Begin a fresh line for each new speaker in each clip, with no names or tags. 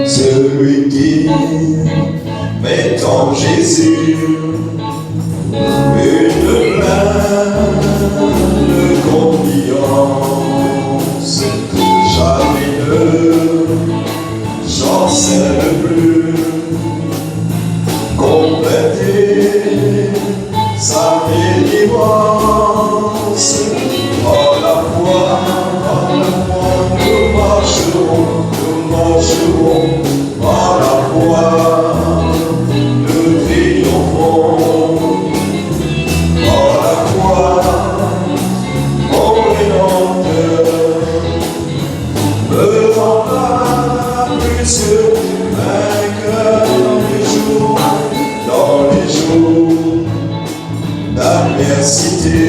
celui qui met en Jésus une pleine confiance. Jamais ne j'enseigne plus compléter sa délivrance. À la fois, nous marcherons, à la fois, nous triomphons. À la fois, mon Rédempteur me rendra plus que vainqueur dans les jours d'adversité.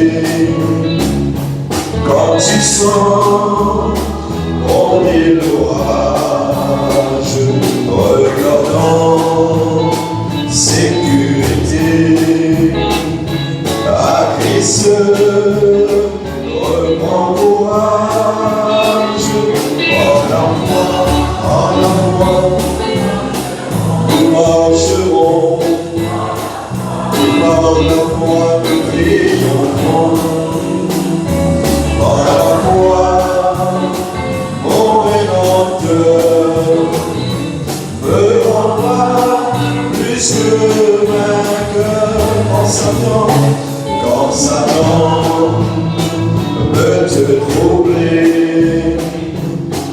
Quand tu sens ton l'orage, regardant sécurité, à Christ reprends courage. En la foi, nous marcherons, par la foi nous triomphons. Par la foi, mon Rédempteur me rendra plus que vainqueur. Quand Satan veut te troubler,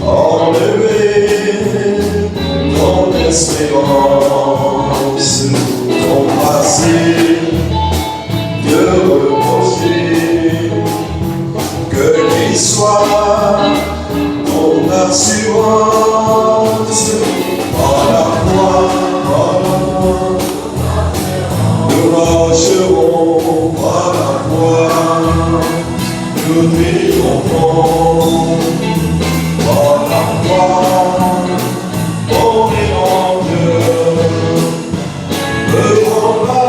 enlever ton espérance, ton passé, te reprocher, que qu'il soit ton assurance. Par la foi, nous marcherons, par la foi, nous triomphons. Par la foi, mon Rédempteur me rendra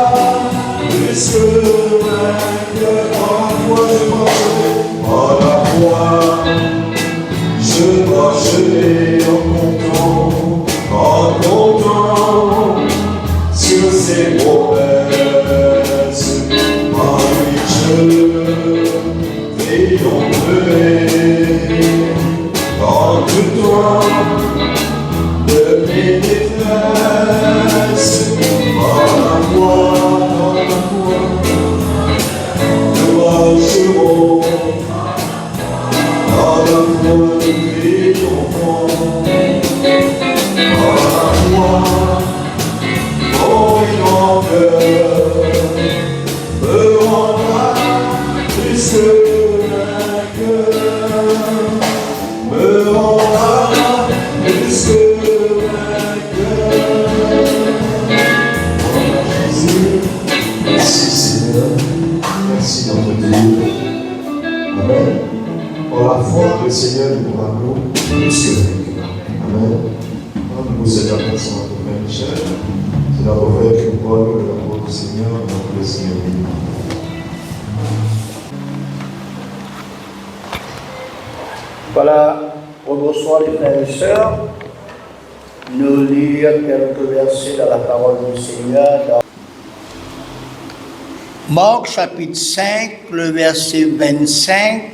plus que vainqueur. Par la foi, je marcherai en comptant sur ses promesses. Par lui je triompherai en doutant de mes détresses. Par la foi, nous marcherons, par la foi nous triomphons. Par la foi, mon Rédempteur me rendra plus que vainqueur, me rendra plus que vainqueur. Jésus, merci Seigneur, merci notre Dieu. Amen. Par la foi, le Seigneur nous rappelons plus que vainqueur. Amen. Nous Seigneur, merci notre Père Michel. C'est la prophète que nous parlons de la parole du Seigneur, donc le Seigneur béni.
Voilà, bonsoir les frères et sœurs. Nous lire quelques versets dans la parole du Seigneur. Dans Marc chapitre 5, le verset 25.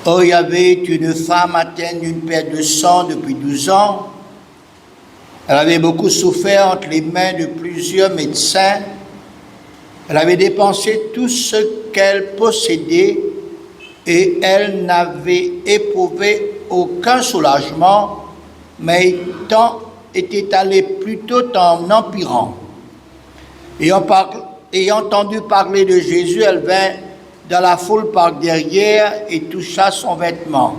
Or, il y avait une femme atteinte d'une perte de sang depuis 12 ans. Elle avait beaucoup souffert entre les mains de plusieurs médecins. Elle avait dépensé tout ce qu'elle possédait et elle n'avait éprouvé aucun soulagement, mais était allée plutôt en empirant. Ayant entendu parler de Jésus, elle vint dans la foule par derrière et toucha son vêtement,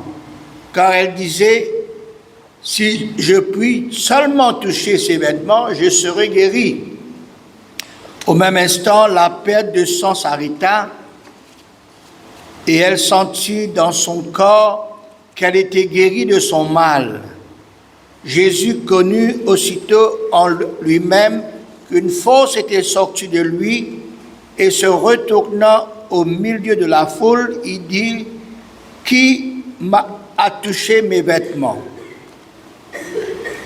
car elle disait: si je puis seulement toucher ses vêtements, je serai guérie. Au même instant, la perte de sang s'arrêta et elle sentit dans son corps qu'elle était guérie de son mal. Jésus connut aussitôt en lui-même qu'une force était sortie de lui, et se retournant au milieu de la foule, il dit, « Qui a touché mes vêtements ?»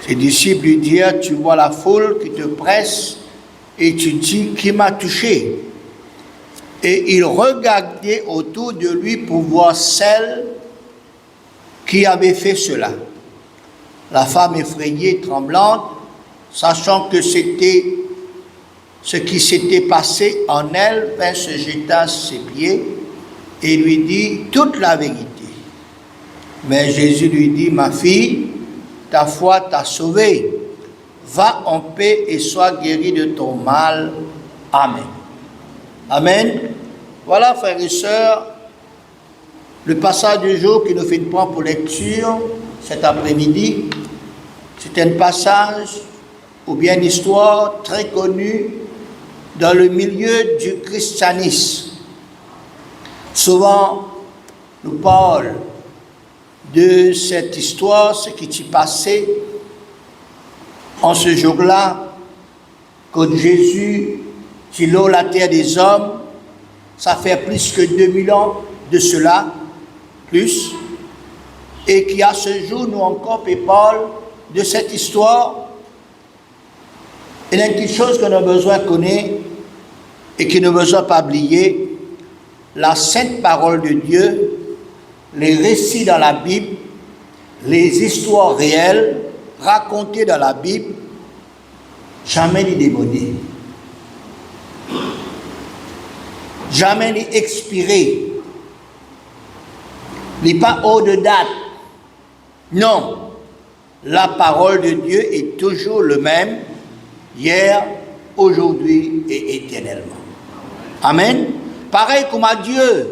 Ses disciples lui dirent, « Tu vois la foule qui te presse, et tu dis, qui m'a touché ?» Et il regardait autour de lui pour voir celle qui avait fait cela. La femme effrayée, tremblante, sachant que c'était ce qui s'était passé en elle, vint se jeter à ses pieds et lui dit toute la vérité. Mais Jésus lui dit, « Ma fille, ta foi t'a sauvée. Va en paix et sois guérie de ton mal. Amen. » Amen. Voilà, frères et sœurs, le passage du jour qui nous fait une prendre pour lecture cet après-midi. C'est un passage ou bien une histoire très connue dans le milieu du christianisme. Souvent, nous parlons de cette histoire, ce qui s'est passé en ce jour-là, quand Jésus sur la terre des hommes, ça fait plus que 2000 ans de cela, plus, et qui à ce jour nous encore parle de cette histoire. Il y a une petite chose qu'on a besoin de connaître et qui ne besoin pas oublier, la sainte parole de Dieu, les récits dans la Bible, les histoires réelles racontées dans la Bible, jamais les démodés. Jamais les expirés, les pas haut de date. Non, la parole de Dieu est toujours le même, hier, aujourd'hui et éternellement. Amen. Pareil comme à Dieu,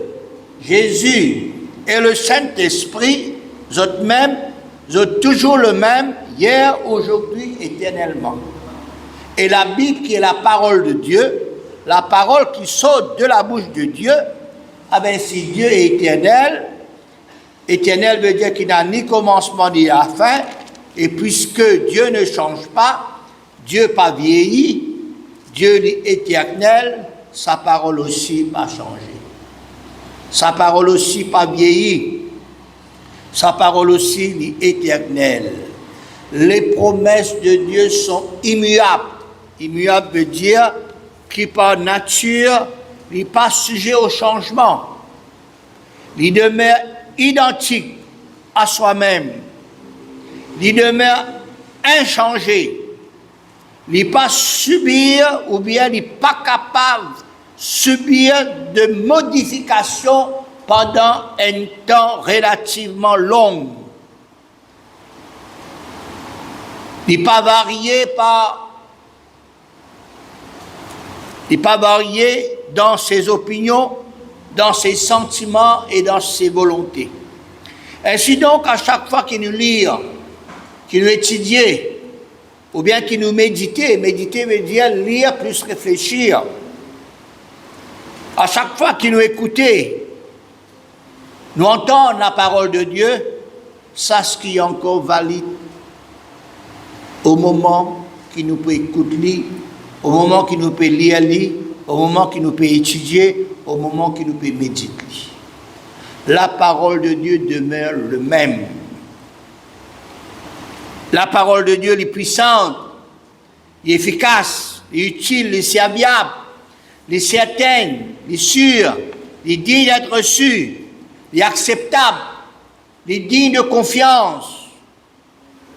Jésus et le Saint-Esprit, vous êtes toujours le même, hier, aujourd'hui, éternellement. Et la Bible qui est la parole de Dieu, la parole qui saute de la bouche de Dieu, ah bien si Dieu est éternel, éternel veut dire qu'il n'a ni commencement ni fin, et puisque Dieu ne change pas, Dieu pas vieilli, Dieu est éternel, sa parole aussi pas changé. Sa parole aussi pas vieilli, sa parole aussi est éternelle. Les promesses de Dieu sont immuables. Immuable veut dire qui par nature n'est pas sujet au changement. Il demeure identique à soi-même. Il demeure inchangé. Il n'est pas subir ou bien il n'est pas capable de subir de modifications pendant un temps relativement long. Il n'est pas varié Il n'est pas varié dans ses opinions, dans ses sentiments et dans ses volontés. Ainsi donc, à chaque fois qu'il nous lit, qu'il nous étudie, ou bien qu'il nous médite, méditer veut dire lire plus réfléchir. À chaque fois qu'il nous écoute, nous entendons la parole de Dieu, ça ce qui est encore valide au moment qu'il nous peut écouter, au moment qu'il nous peut lire, au moment qu'il nous peut étudier, au moment qu'il nous peut méditer. La parole de Dieu demeure le même. La parole de Dieu est puissante, est efficace, est utile, est serviable, est certaine, est sûre, est digne d'être reçue, est acceptable, est digne de confiance.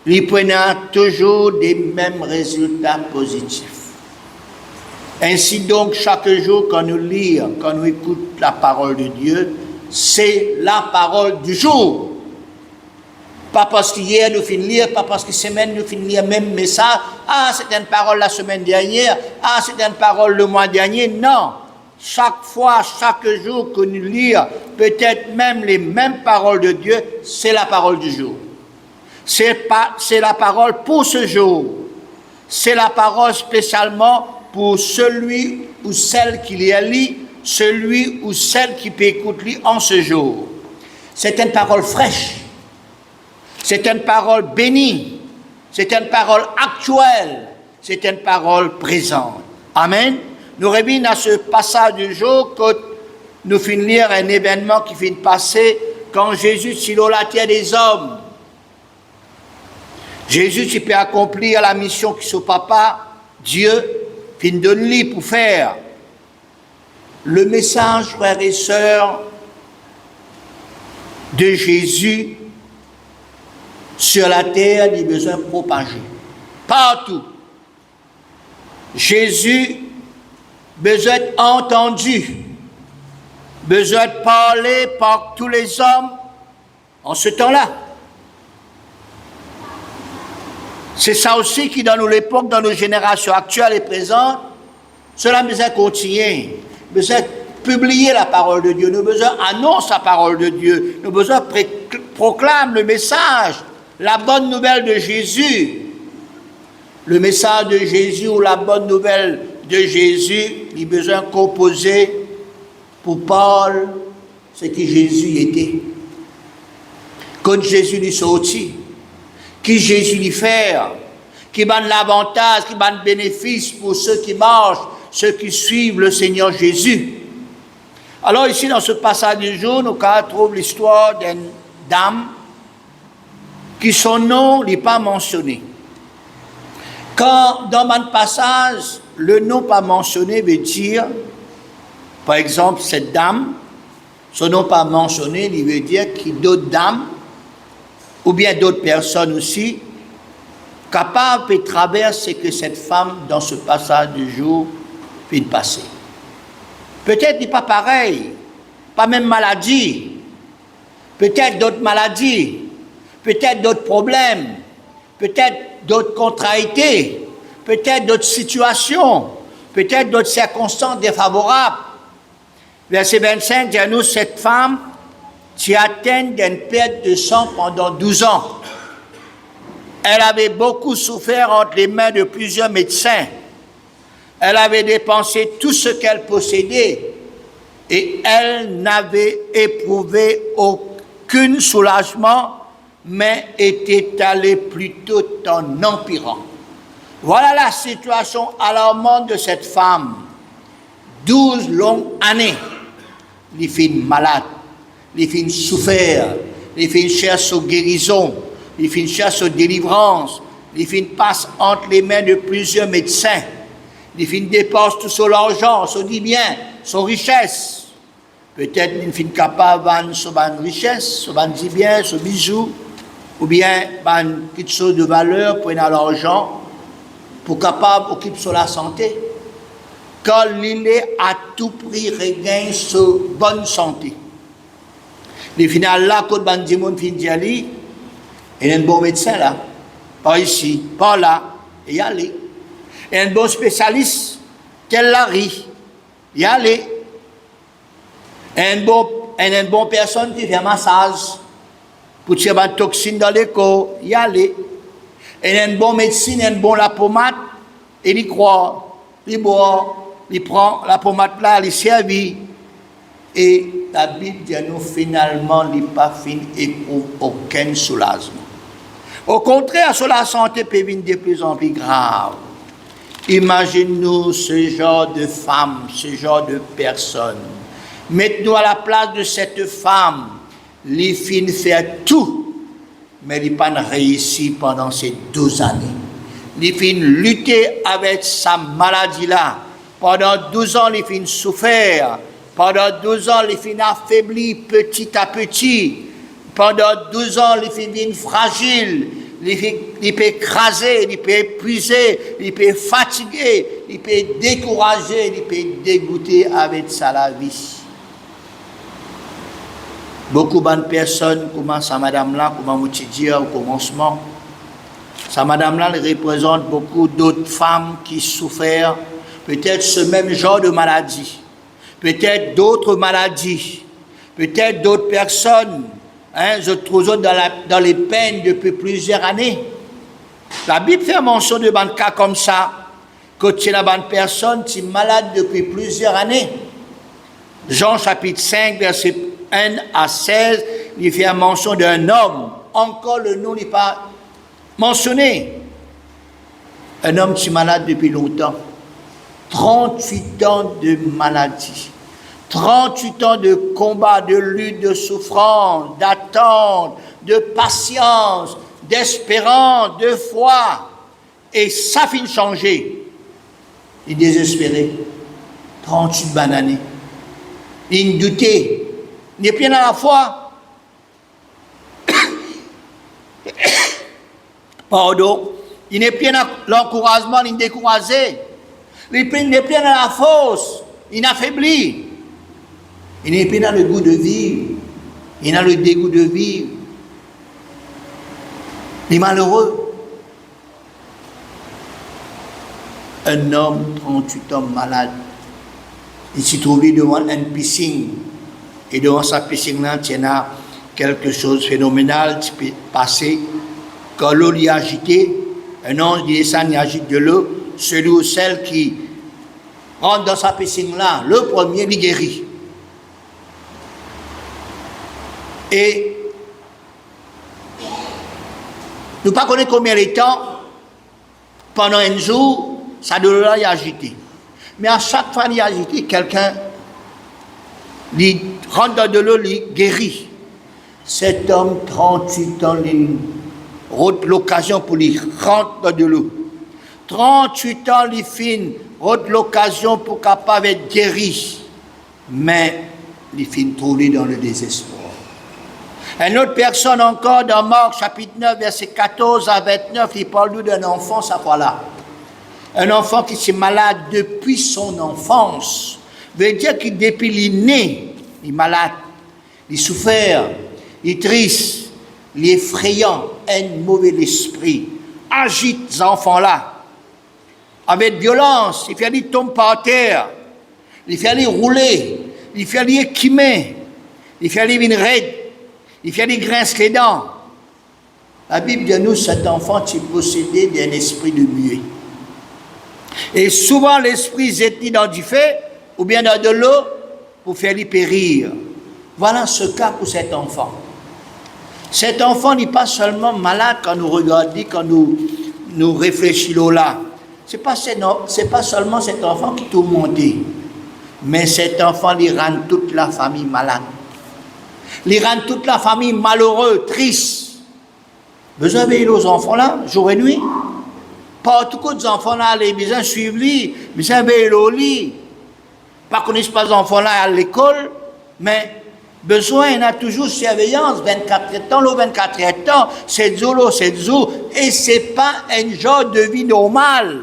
Il prenant toujours des mêmes résultats positifs. Ainsi donc, chaque jour, quand nous lisons, quand nous écoutons la parole de Dieu, c'est la parole du jour. Pas parce qu'hier nous finissons de lire, pas parce que semaine nous finissons de lire même message. Ah, c'est une parole la semaine dernière. Ah, c'est une parole le mois dernier. Non. Chaque fois, chaque jour que nous lisons, peut-être même les mêmes paroles de Dieu, c'est la parole du jour. C'est la parole pour ce jour. C'est la parole spécialement pour celui ou celle qui les lit, celui ou celle qui peut écouter en ce jour. C'est une parole fraîche. C'est une parole bénie. c'est une parole actuelle, c'est une parole présente. Amen. Nous revenons à ce passage du jour que nous finissons de lire un événement qui finit de passer quand Jésus sur la terre des hommes. Jésus qui peut accomplir la mission que son papa, Dieu, finit de lui pour faire. Le message, frères et sœurs, de Jésus sur la terre, il a besoin de propager. Partout. Jésus besoin d'être entendu, besoin de parler par tous les hommes en ce temps-là. C'est ça aussi qui, dans nos époques, dans nos générations actuelles et présentes, cela nous a continué. Nous besoin de publier la parole de Dieu, nous besoin d'annoncer la parole de Dieu, nous besoin de proclamer le message, la bonne nouvelle de Jésus. Le message de Jésus ou la bonne nouvelle de Jésus, il a besoin de composer pour Paul ce que Jésus était. Quand Jésus lui sortit, qui Jésus lui fait, qui donne l'avantage, qui donne le bénéfice pour ceux qui marchent, ceux qui suivent le Seigneur Jésus. Alors ici, dans ce passage du jour, nous trouvons l'histoire d'une dame qui son nom n'est pas mentionné. Quand dans mon passage, le nom pas mentionné veut dire, par exemple, cette dame, son nom pas mentionné, il veut dire qu'il y a d'autres dames, ou bien d'autres personnes aussi, capables de traverser ce que cette femme, dans ce passage du jour, vient de passer. Peut-être n'est pas pareil, pas même maladie, peut-être d'autres maladies, peut-être d'autres problèmes, peut-être d'autres contrariétés, peut-être d'autres situations, peut-être d'autres circonstances défavorables. Verset 25 dit à nous, cette femme qui atteint d'une perte de sang pendant 12 ans. Elle avait beaucoup souffert entre les mains de plusieurs médecins. Elle avait dépensé tout ce qu'elle possédait et elle n'avait éprouvé aucun soulagement, mais était allée plutôt en empirant. Voilà la situation alarmante de cette femme. 12 longues années, les filles malades, les filles souffert, les filles cherchent sa guérison, les filles cherchent sa délivrance, les filles passent entre les mains de plusieurs médecins, les filles dépensent tout son argent, son bien, son richesse. Peut-être une fille capable de vendre son richesse, son bien, son bijou, ou bien vendre quelque chose de valeur, prendre l'argent, pour capable d'occuper sur la santé. Quand il est à tout prix regagne sa bonne santé. Les final là, quand on dit mon fin d'y aller, il y a un bon médecin là, pas ici, pas là, et y aller. Il y a un bon spécialiste, tel Larry, y aller. Il y a une bonne personne qui fait un massage, pour tirer une toxine dans le corps, y aller. Il y a une bonne médecine, une bonne la pommade, et il croit, il boit, il prend la pommade là, il servit. Et la Bible dit à nous, finalement, il n'a pas fini et aucun soulagement. Au contraire, sur la santé peut venir de plus en plus grave. Imagine-nous ce genre de femme, ce genre de personne. Mettez-nous à la place de cette femme. Les filles fait tout, mais il n'a pas réussi pendant ces 12 années. Les filles luttaient avec sa maladie-là. Pendant 12 ans, les filles souffert. Pendant 12 ans, les filles affaiblies petit à petit. Pendant 12 ans, les filles viennent fragiles. Les filles peuvent écraser, les peuvent épuiser, les peuvent fatiguer, les peuvent décourager, les peuvent dégoûter avec ça la vie. Beaucoup de personnes commencent à madame là, comme on dit au commencement. Ça madame là représente beaucoup d'autres femmes qui souffrent peut-être ce même genre de maladie. Peut-être d'autres maladies, peut-être d'autres personnes, je trouve dans les peines depuis plusieurs années. La Bible fait mention de un cas comme ça, que c'est la bonne personne qui est malade depuis plusieurs années. Jean chapitre 5, verset 1 à 16, il fait mention d'un homme. Encore le nom n'est pas mentionné. Un homme qui est malade depuis longtemps. 38 ans de maladie. 38 ans de combat, de lutte, de souffrance, d'attente, de patience, d'espérance, de foi. Et ça finit de changer. Il est désespéré. 38 bonnes années. Il doutait. Il n'est plus dans la foi. Pardon. Il n'est plus dans l'encouragement, il est découragé. Il n'est plus dans la force. Il affaiblit. Il n'est plus dans le goût de vivre. Il est dans le dégoût de vivre. Il est malheureux. Un homme, 38 ans malade, il s'est trouvé devant une piscine. Et devant sa piscine-là, il y a quelque chose de phénoménal qui peut passer. Quand l'eau est agitée, un ange descend et agite de l'eau. Celui ou celle qui rentre dans sa piscine-là, le premier, il guérit. Et nous ne connaissons pas combien de temps, pendant un jour, sa douleur est agitée. Mais à chaque fois qu'il est agité, quelqu'un il rentre dans de l'eau, il guérit. Cet homme, 38 ans, il rote l'occasion pour lui rentrer dans de l'eau. 38 ans, il finit rote l'occasion pour capable être guéri. Mais il finit trouvé dans le désespoir. Une autre personne encore dans Marc chapitre 9, verset 14 à 29, il parle d'un enfant, ça voilà. Un enfant qui est malade depuis son enfance. Veut dire qu'il depuis il est né, il est malade, il souffre, il est triste, il est effrayant, un mauvais esprit. Agite ces enfants-là. Avec violence, il fait les tomber par terre, il fait les rouler, il fait les équimer, il fait les raide. Il fait des grinces les dents. La Bible dit à nous, cet enfant est possédé d'un esprit de muet. Et souvent, l'esprit est dans du feu ou bien dans de l'eau pour faire lui périr. Voilà ce cas pour cet enfant. Cet enfant n'est pas seulement malade quand nous regardons, quand nous réfléchissons là. Ce n'est pas seulement cet enfant qui est tourmenté, mais cet enfant, il rend toute la famille malade. Il rend toute la famille malheureuse, triste. Besoin de veiller aux enfants là, jour et nuit. Pas tous les enfants là, les besoin de suivre lui, besoin de veiller au lit. Pas qu'on n'ait pas les enfants là à l'école, mais besoin, il y a toujours surveillance, 24 temps, 24 temps, 7 jours, 7 jours, et ce n'est pas un genre de vie normal.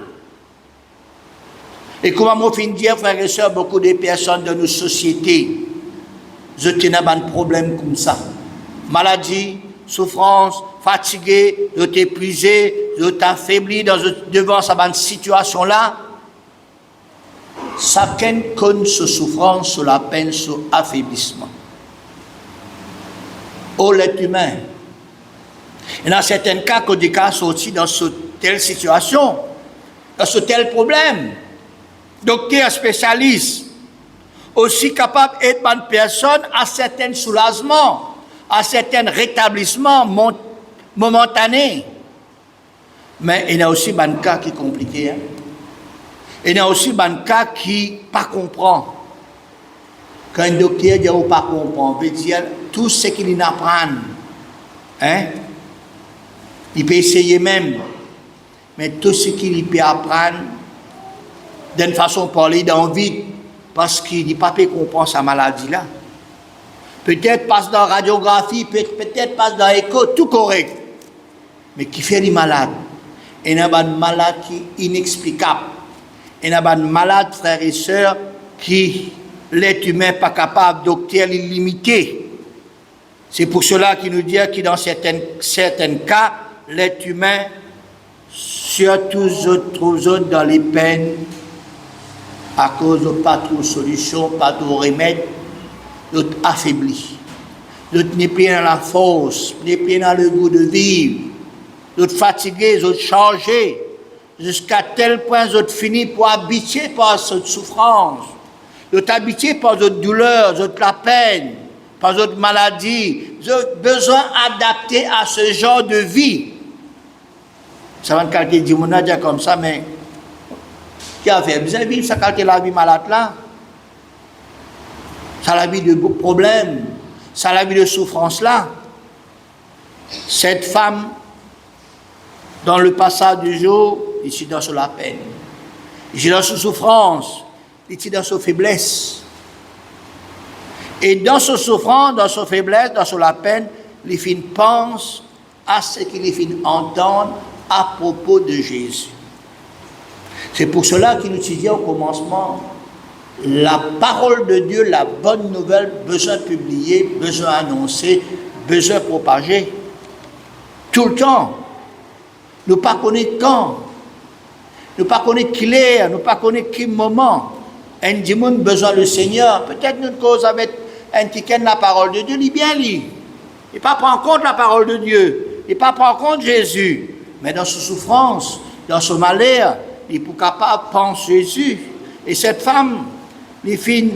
Et comme on finit de dire, frères et sœurs, beaucoup de personnes de nos sociétés, je tiens à un problème comme ça. Maladie, souffrance, fatigué, je t'ai épuisé, je t'ai affaibli devant cette situation-là. Chacun connaît sa souffrance, sur la peine, sur l'affaiblissement. Oh, l'être humain. Et dans certains cas, quand des cas sortis dans cette telle situation, dans ce tel problème, docteur spécialiste, aussi capable d'être une personne à certains soulagements, à certains rétablissements momentanés. Mais il y a aussi des cas qui sont compliqués. Hein? Il y a aussi des cas qui ne comprennent pas. Quand un docteur dit qu'il ne comprend pas, il veut dire tout ce qu'il apprend. Hein? Il peut essayer même. Mais tout ce qu'il peut apprendre, d'une façon de parler, d'envie, parce qu'il n'est pas pu comprendre sa maladie-là. Peut-être passe dans la radiographie, peut-être passe dans l'écho, tout correct. Mais qui fait des malades. Il y a des malades qui sont inexplicables. Il y a des malades, frères et sœurs, qui l'être humain n'est pas capable, docteur illimité. C'est pour cela qu'il nous dit que dans certains cas, l'être humain, surtout autres dans les peines, à cause de pas trop de solution, pas de remède, d'autres affaiblis. D'autres n'est plus dans la force, n'est plus dans le goût de vivre. D'autres fatigués, d'autres chargés, jusqu'à tel point d'autres finissent pour habiter par cette souffrance. D'autres habiter par d'autres douleurs, d'autres la peine, par d'autres maladies. D'autres besoin adapté à ce genre de vie. Ça va quelqu'un dit, on a déjà comme ça, mais qui a fait? Vous avez vu ça, quelqu'un la vie malade là? Ça la vie de problèmes, ça la vie de souffrance là. Cette femme, dans le passage du jour, ici dans la peine, ici dans sa souffrance, ici dans sa faiblesse. Et dans sa souffrance, dans sa faiblesse, dans la peine, les filles pensent à ce qu'ils filles entendent à propos de Jésus. C'est pour cela qu'il nous disait au commencement, la parole de Dieu, la bonne nouvelle, besoin publier, besoin annoncer, besoin propager. Tout le temps. Nous ne pas connaître quand. Nous ne pas connaître qui l'est, nous ne pas connaître quel moment. Un dimanche besoin le Seigneur. Peut-être nous cause avec un qui connaît la parole de Dieu, il bien lit. Il ne pas prendre en compte la parole de Dieu. Il ne pas prendre en compte Jésus. Mais dans sa souffrance, dans son malheur, il est capable de penser Jésus. Et cette femme, les filles,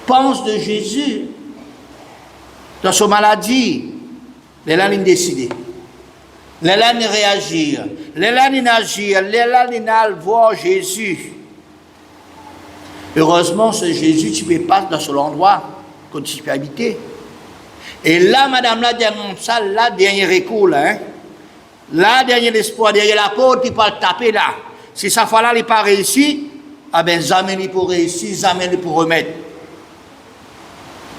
pense de Jésus dans sa maladie. Elle a décidé. Elle a réagir. Elle a agir. Elle a voir Jésus. Heureusement, ce Jésus, tu peux pas dans ce endroit que tu peux habiter. Et là, madame, là, derrière ça, là, dernier recours, là, hein? Là, dernier espoir, derrière la porte, il peut le taper là. Si ça fois là, il n'est pas réussi, ah ben, jamais il pour réussir, jamais il pour remettre.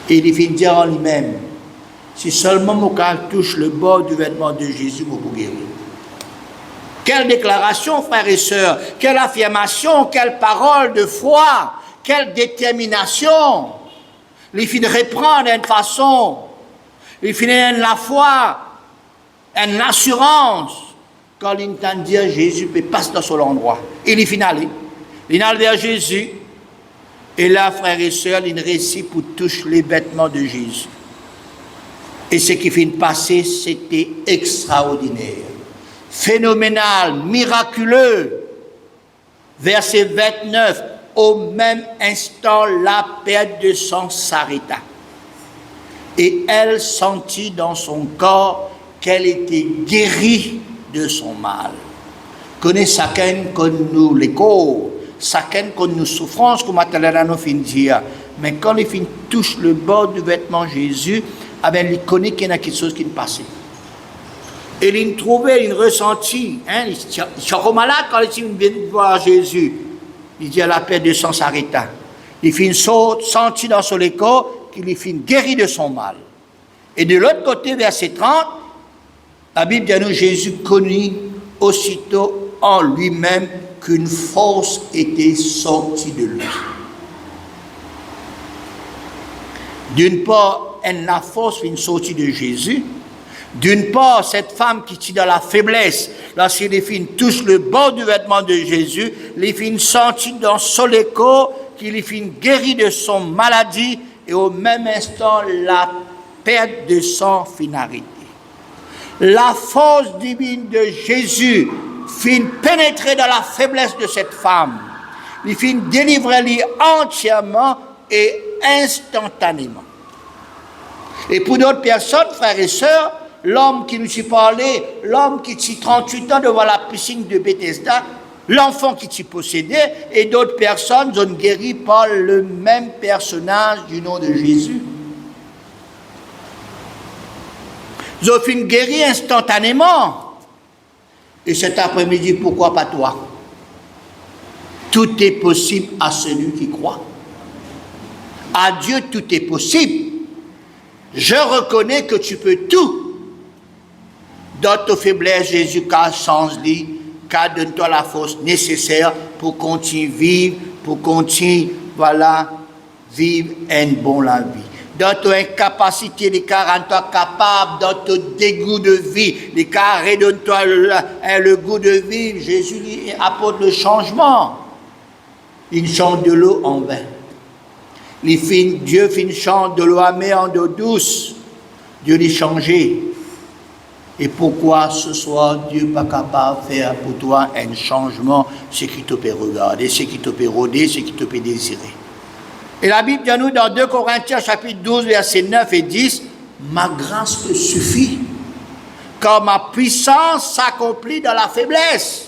Et il finit de dire en lui-même, si seulement mon cœur touche le bord du vêtement de Jésus, vous pouvez guérir. Quelle déclaration, frères et sœurs, quelle affirmation, quelle parole de foi, quelle détermination. Il finit de reprendre une façon, il finit de la foi, une assurance, quand il entend dire Jésus peut passer dans son endroit. Il finit d'aller. Il allait vers Jésus, et là, frères et sœurs, il réussit pour toucher les vêtements de Jésus. Et ce qui finit de passer, c'était extraordinaire, phénoménal, miraculeux. Verset 29, au même instant, la perte de sang s'arrêta. Et elle sentit dans son corps qu'elle était guérie de son mal. Connaissez chacun comme nous les corps, chacun comme nous souffrances, comme nous fin dire. Mais quand les filles touchent le bord du vêtement de Jésus, ah ben, il connaît qu'il y a quelque chose qui est passé. Et il trouvait, il ressentit, hein, il est malade quand il vient voir Jésus. Il dit à la perte de sang s'arrêta. Il fit une saute, senti dans son écho qu'il fit guéri de son mal. Et de l'autre côté, verset 30, la Bible dit à nous, Jésus connut aussitôt en lui-même qu'une force était sortie de lui. D'une part, la force vient sortie de Jésus. D'une part, cette femme qui est dans la faiblesse, lorsque les filles touchent le bord du vêtement de Jésus, les filles sentent dans son écho qu'il est guéri de son maladie et au même instant, la perte de sang finalité. La force divine de Jésus fit pénétrer dans la faiblesse de cette femme. Il fit délivrer entièrement et instantanément. Et pour d'autres personnes, frères et sœurs, l'homme qui nous y parlait, l'homme qui t'y 38 ans devant la piscine de Bethesda, l'enfant qui t'y possédait, et d'autres personnes sont guéries par le même personnage du nom de Jésus. Ils ont fini guérir instantanément. Et cet après-midi, pourquoi pas toi? Tout est possible à celui qui croit. À Dieu, tout est possible. Je reconnais que tu peux tout. Dans ta faiblesse, Jésus car change-lui, car donne-toi la force nécessaire pour continuer à vivre, pour continuer, voilà, vivre une bonne la vie. Dans ton incapacité, les cas rends-toi capable, dans ton dégoût de vie, les cas redonne-toi le goût de vie. Jésus lui apporte le changement. Il chante de l'eau en vin. Dieu fait chante de l'eau amère en eau douce. Dieu l'a changé. Et pourquoi ce soir Dieu n'est pas capable de faire pour toi un changement, ce qui te peut regarder, ce qui te peut rôder, ce qui te peut désirer. Et la Bible dit à nous dans 2 Corinthiens chapitre 12, versets 9 et 10, « Ma grâce te suffit, car ma puissance s'accomplit dans la faiblesse.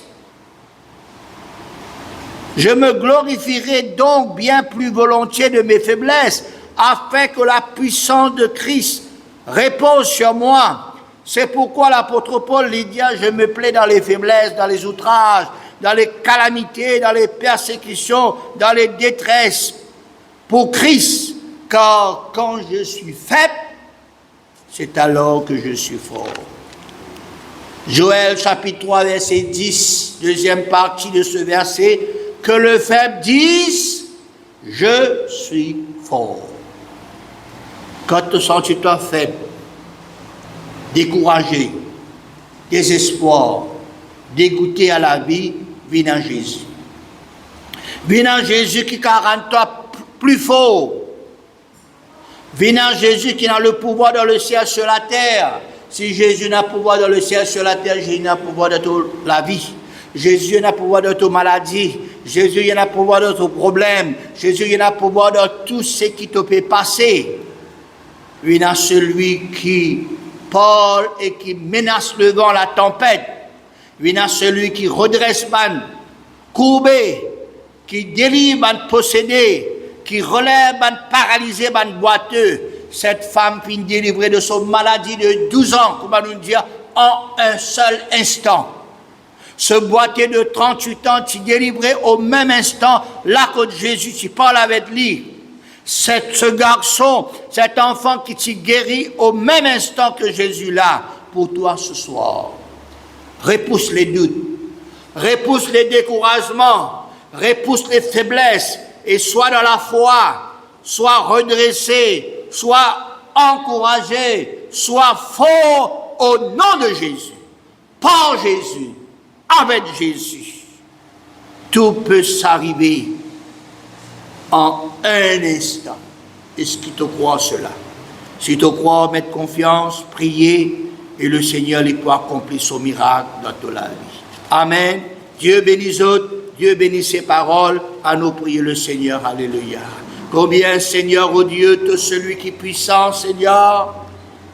Je me glorifierai donc bien plus volontiers de mes faiblesses, afin que la puissance de Christ repose sur moi. C'est pourquoi l'apôtre Paul lui dit, je me plais dans les faiblesses, dans les outrages, dans les calamités, dans les persécutions, dans les détresses, pour Christ, car quand je suis faible, c'est alors que je suis fort. Joël chapitre 3, verset 10, deuxième partie de ce verset, que le faible dise, je suis fort. Quand te sens-tu-toi faible, découragé, désespoir, dégoûté à la vie, viens en Jésus. Viens en Jésus qui rend toi plus fort. Viens en Jésus qui a le pouvoir dans le ciel sur la terre. Si Jésus n'a pouvoir dans le ciel sur la terre, Jésus n'a pouvoir dans toute la vie. Jésus n'a pouvoir dans toute maladie. Jésus n'a pouvoir dans tout problème. Jésus n'a pouvoir dans tout ce qui te peut passer. Viens à celui qui parle et qui menace le vent, la tempête. Viens à celui qui redresse man courbé, qui délivre man possédé, qui relève man paralysé, man boiteux. Cette femme finit délivrée de son maladie de 12 ans, comment nous dire, en un seul instant. Ce boiteux de 38 ans, tu délivré au même instant, là que Jésus, tu parles avec lui. Ce garçon, cet enfant qui t'y guérit au même instant que Jésus là, pour toi ce soir. Repousse les doutes, repousse les découragements, repousse les faiblesses et sois dans la foi, sois redressé, sois encouragé, sois fort au nom de Jésus, par Jésus, avec Jésus. Tout peut s'arriver en un instant. Est-ce qu'il te croit cela? Si tu crois, mettre confiance, prier, et le Seigneur lui peut accomplir son miracle dans toute la vie. Amen. Dieu bénisse autres, Dieu bénisse ses paroles. À nous prier le Seigneur. Alléluia. Combien, Seigneur, oh Dieu, tu es celui qui est puissant, Seigneur.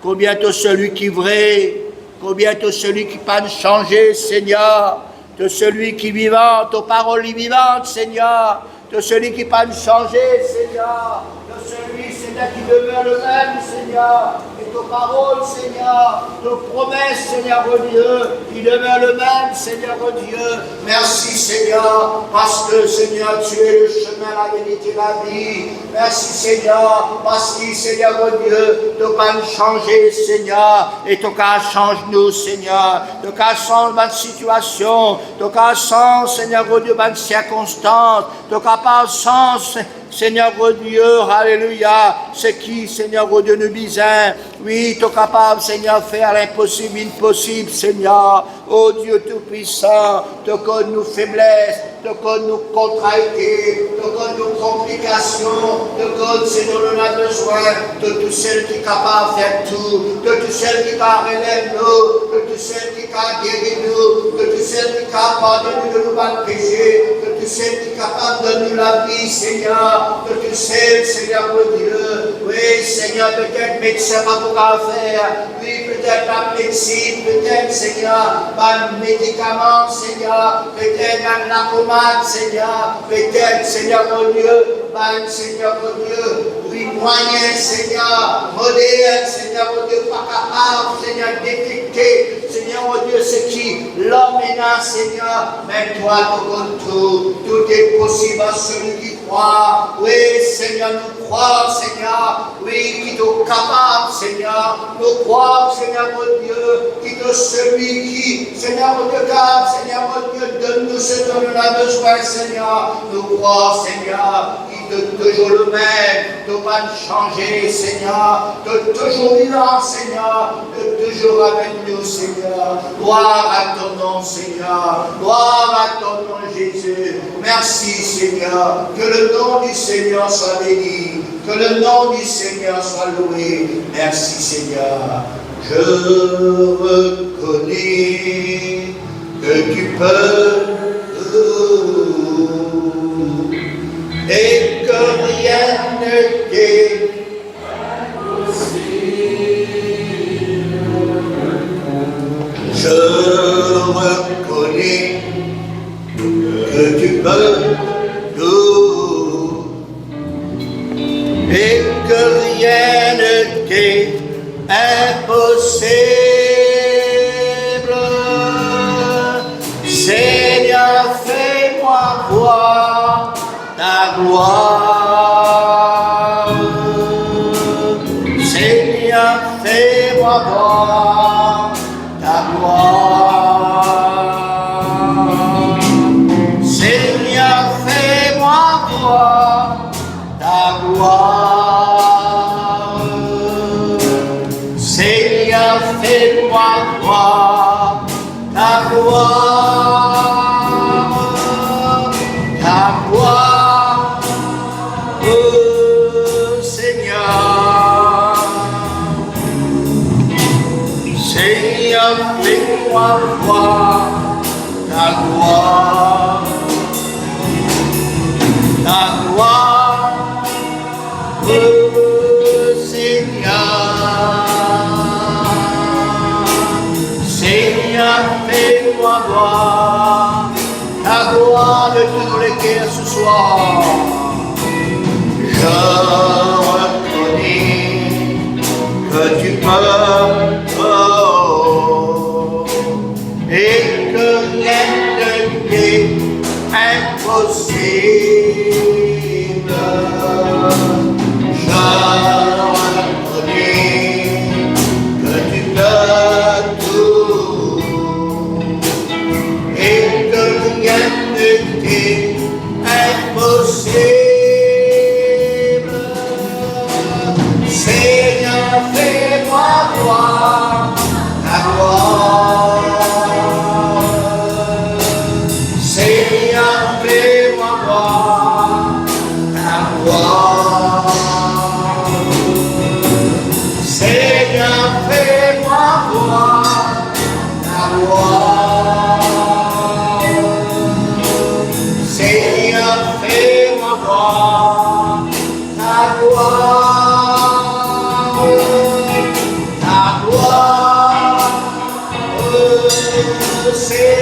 Combien tu es celui qui est vrai. Combien tu es celui qui peut changer, Seigneur. Tu es celui qui est vivant, ta parole est vivante, Seigneur. De celui qui peut nous changer, Seigneur. De celui, Seigneur, qui demeure le même, Seigneur. Et tes paroles, Seigneur. Tes promesses, Seigneur, oh Dieu, qui demeure le même, Seigneur, oh Dieu. Merci, Seigneur, parce que, Seigneur, tu es le chemin, la vérité, la vie. Merci, Seigneur, parce que, Seigneur, oh Dieu, tu peux nous changer, Seigneur. Et ton cas change-nous, Seigneur. Ton cas change ma situation. Ton cas change, Seigneur, oh Dieu, ma circonstance. Ton cas par sens, Seigneur, oh Dieu, alléluia, c'est qui, Seigneur, oh Dieu, nous besoin. Oui, tu es capable, Seigneur, faire l'impossible, impossible, Seigneur. Oh Dieu Tout-Puissant, tu connais nos faiblesses, tu connais nos contrariétés, tu connais nos complications, tu connais, Seigneur, on a besoin de tout celle qui est capable de faire tout, de tout celle qui relève nous, de tout celle qui guérit nous, de tout celle qui pardonne de nos mal péchés, de tout celle qui est capable de nous la vie, Seigneur, de tout celle, Seigneur, mon Dieu. Oui, Seigneur, peut-être médecin pas pour faire, oui, peut-être la médecine, peut-être, Seigneur, pas de médicaments, Seigneur, peut-être un narcomane, Seigneur, peut-être, Seigneur, mon Dieu, Seigneur, mon Dieu, oui, moyen, Seigneur, moderne, Seigneur, mon Dieu, pas capable, Seigneur, détecter, Seigneur, mon Dieu, ce qui l'homme est là, Seigneur, mais toi, tu connais tout, tout est possible à celui qui croit, oui, Seigneur, nous croyons, Seigneur, oui, qui est capable, Seigneur, nous croyons, Seigneur, mon Dieu, qui est celui qui, Seigneur, mon Dieu, Seigneur, mon Dieu, donne-nous ce dont nous avons besoin, Seigneur, nous croyons, Seigneur, qui est toujours le même, de ne pas changer, Seigneur, de toujours vivant, Seigneur, de toujours avec nous, Seigneur. Gloire à ton nom, Seigneur. Gloire à ton nom, Jésus. Merci, Seigneur. Que le nom du Seigneur soit béni. Que le nom du Seigneur soit loué. Merci, Seigneur. Je reconnais que tu peux et que rien ne t'est. 'Cause que tu peux tout et que rien ne t'est impossible. Seigneur, fais-moi voir ta gloire. Seigneur, fais-moi voir ta gloire. Seigneur, fais-moi voir ta gloire. Seigneur, fais-moi voir ta gloire. Ta gloire, oh Seigneur. Seigneur, fais-moi voir ta gloire. Ta gloire, oh Seigneur. Seigneur, fais-moi voir ta gloire de tous les cœurs ce soir. Je reconnais que tu peux tout et que rien ne t'est impossible. Je reconnais que tu peux tout et que rien ne t'est impossible. Seigneur, fais-moi voir ta gloire. Seigneur, fais-moi voir ta gloire. Seigneur, fais-moi voir ta gloire. Seigneur, fais-moi voir ta gloire. Ta gloire, oh Seigneur.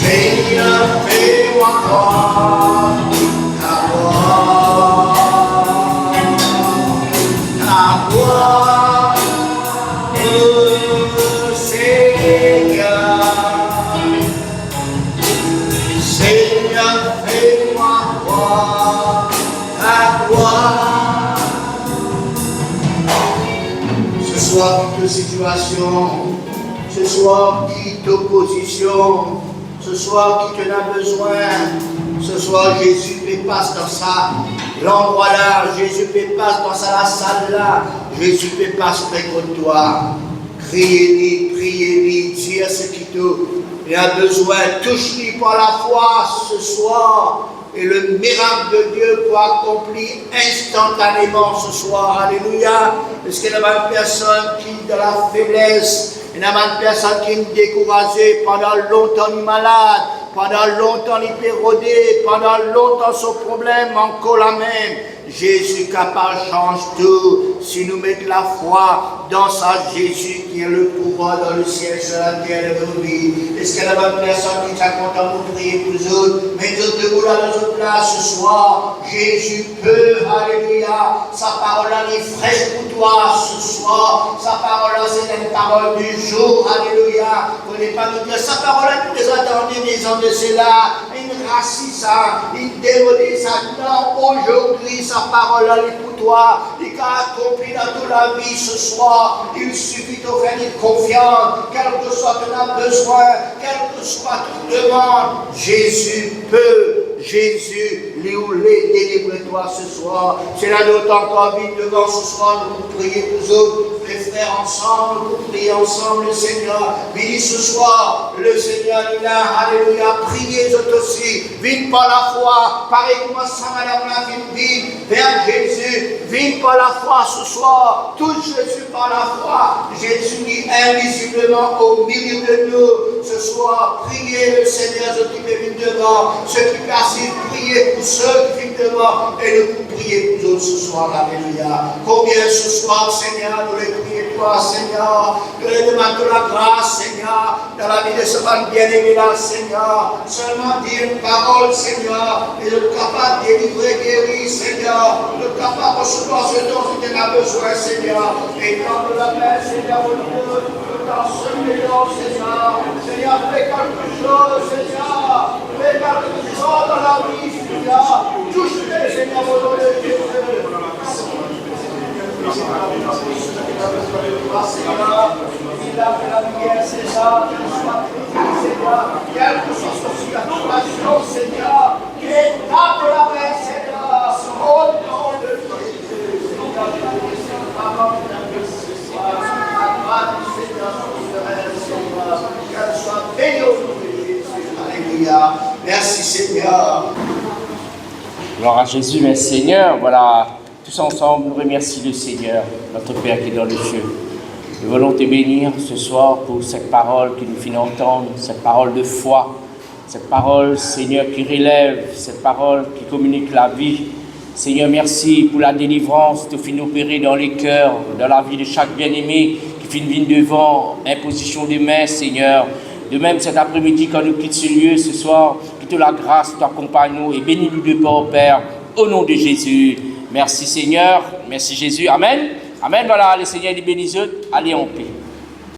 Seigneur, fais-moi voir ta gloire. Ta gloire, oh Seigneur. Seigneur, fais-moi voir ta gloire. Ce soir, toute situation, ce soir, toute opposition, ce soir, qui en a besoin, ce soir, Jésus passe dans ça, l'endroit là, Jésus passe dans ça, la salle là, Jésus passe près de toi. Priez-lui, dis à ce qui il a besoin, touche-lui par la foi ce soir. Et le miracle de Dieu peut accomplir instantanément ce soir. Alléluia. Est-ce qu'il y a une personne qui est dans la faiblesse? Il y a une personne qui est découragée, pendant longtemps il est malade, pendant longtemps il est érodé, pendant longtemps son problème encore la même. Jésus capable change tout si nous mettons la foi dans sa Jésus qui a le pouvoir dans le ciel, sur la terre de nos vies. Est-ce qu'il y a une personne qui est content de prier pour nous autres? Mettons debout là dans notre place ce soir. Jésus peut, alléluia. Sa parole est fraîche pour toi ce soir. Sa parole c'est une parole du jour, alléluia. Vous n'êtes pas nous dire sa parole, nous les attendons des ans de cela. Une racine ça, une dérodée ça. Non, aujourd'hui, sa parole est pour toi. Il a accompli dans toute la vie ce soir. Il suffit de faire une confiance, quel que soit ton besoin, quel que soit ton demande. Jésus peut, Jésus, les délivre-toi ce soir. C'est là d'autant encore vite devant ce soir, nous pour prier pour nous autres, les frères ensemble, pour prier ensemble le Seigneur. Bénis ce soir, le Seigneur est là, alléluia. Priez eux aussi, vite par la foi, pareil comme ça, madame la vie, vers Jésus, vite par la foi ce soir, touche Jésus par la foi. Jésus est invisiblement au milieu de nous ce soir. Priez le Seigneur, ceux qui viennent devant, ceux qui passent, priez pour ceux qui viennent devant, et nous priez pour eux ce soir, alléluia. Combien ce soir, Seigneur, nous les prions toi, Seigneur. Je lui demande de la grâce, Seigneur, dans la vie de ce mal bien-aimé là, Seigneur. Seulement dire une parole, Seigneur, et le capable de délivrer, guérir, Seigneur. Le capable de recevoir ce dont tu en as besoin, Seigneur. Et quand la main, Seigneur, au Dieu, dans ce million, Seigneur. Seigneur, fais quelque chose, Seigneur. Fais quelque chose dans la vie, Seigneur. Touche-les, Seigneur, au nom de Jésus. Seigneur, il a fait la lumière, Seigneur, qu'elle soit chrétienne, Seigneur, quelle que soit son situation, Seigneur, qu'il tape la main, Seigneur, au nom de Jésus. Seigneur, qu'elle soit bénie au nom de Jésus. Alléluia. Merci, Seigneur.
Gloire à Jésus, merci Seigneur. Voilà, tous ensemble, nous remercions le Seigneur, notre Père qui est dans le ciel. Nous voulons te bénir ce soir pour cette parole que nous finissons d'entendre, cette parole de foi, cette parole, Seigneur, qui relève, cette parole qui communique la vie. Seigneur, merci pour la délivrance que tu finis opérer dans les cœurs, dans la vie de chaque bien-aimé qui finit devant, imposition des mains, Seigneur. De même, cet après-midi, quand nous quittons ce lieu ce soir, que la grâce t'accompagne-nous et bénis-nous de part, Père, au nom de Jésus. Merci Seigneur, merci Jésus, Amen. Amen, voilà, le Seigneur les bénisse, allez en paix.